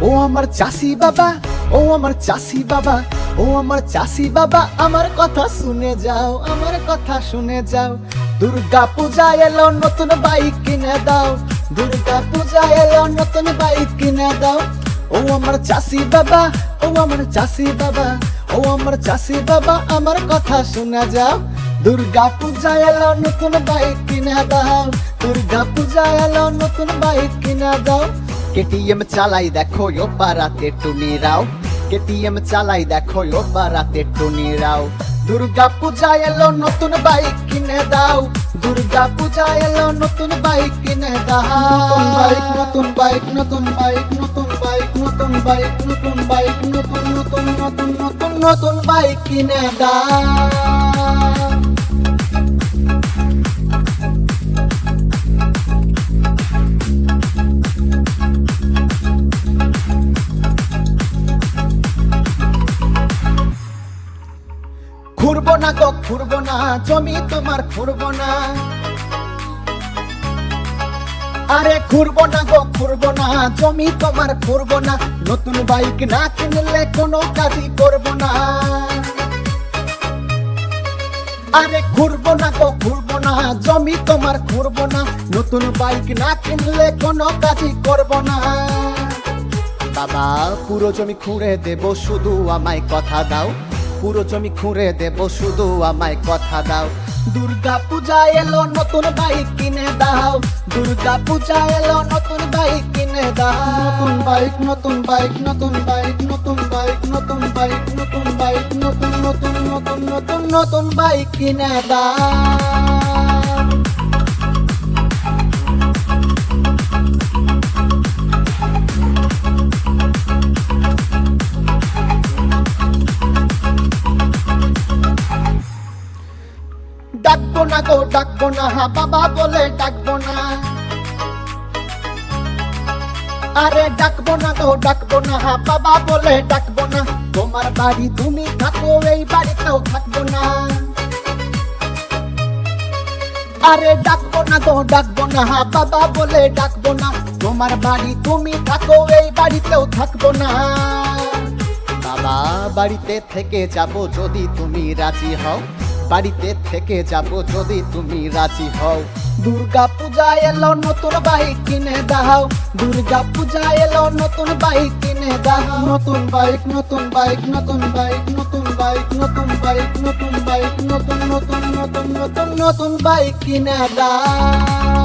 ও আমার চাষি বাবা, ও আমার চাষি বাবা, ও আমার চাষি বাবা, আমার কথা শুনে যাও, আমার কথা শুনে যাও। দুর্গা পূজা এলো নতুন বাইক কিনে দাও, দুর্গা পূজা এলো নতুন বাইক কিনে দাও। ও আমার চাষি বাবা, ও আমার চাষি বাবা, ও আমার চাষি বাবা, আমার কথা শুনে যাও। দুর্গা পূজা এলো নতুন বাইক কিনে দাও, দুর্গা পূজা এলো নতুন বাইক কিনে দাও। কেটিএম চালাই দেখো ও পারাতে টুনিরাও, কেটিএম চালাই দেখো ও পারাতে টুনিরাও। দুর্গা পূজা এলো নতুন বাইক কিনে দাও, দুর্গা পূজা এলো নতুন বাইক কিনে দাও। নতুন বাইক, নতুন বাইক, নতুন বাইক, নতুন বাইক, নতুন বাইক, নতুন বাইক, নতুন নতুন নতুন নতুন নতুন বাইক কিনে দাও। ঘুরবো না গো ঘুরবো না, জমি তোমার ঘুরবো না। আরে ঘুরবো না গো ঘুরবো না, জমি তোমার ঘুরবো না। নতুন বাইক না কিনলে কোনো কাজই করবো না। আরে ঘুরবো না গো ঘুরবো না, জমি তোমার ঘুরবো না। নতুন বাইক না কিনলে কোনো কাজই করবো না। বাবা পুরো জমি খুঁড়ে দেব, শুধু আমায় কথা দাও। পুরো জমি খুঁড়ে দেব, শুধু আমায় কথা দাও। দুর্গা পূজা এলো নতুন বাইক কিনে দাও, দুর্গা পূজা এলো নতুন বাইক কিনে দাও। নতুন বাইক, নতুন বাইক, নতুন বাইক, নতুন বাইক, নতুন বাইক, নতুন বাইক, নতুন নতুন নতুন নতুন নতুন বাইক কিনে দাও। ডাকবো না গো ডাকবো না, হা বাবা বলে ডাকবো না। আরে ডাকবো না গো ডাকবো না, হা বাবা বলে ডাকবো না। তোমার বাড়ি তুমি থাকো, এই বাড়িতেও থাকবো না। আরে ডাকবো না গো ডাকবো না, হা বাবা বলে ডাকবো না। তোমার বাড়ি তুমি থাকো, এই বাড়িতেও থাকবো না। বাবা বাড়িতে থেকে যাবো যদি তুমি রাজি হও, বাড়িতে থেকে যাব যদি তুমি রাজি হও। দুর্গা পূজা এলো নতুন বাইক কিনে দাও, দুর্গা পূজা এলো নতুন বাইক কিনে দাও। নতুন বাইক, নতুন বাইক, নতুন বাইক, নতুন বাইক, নতুন বাইক, নতুন বাইক, নতুন নতুন নতুন নতুন নতুন বাইক কিনে দাও।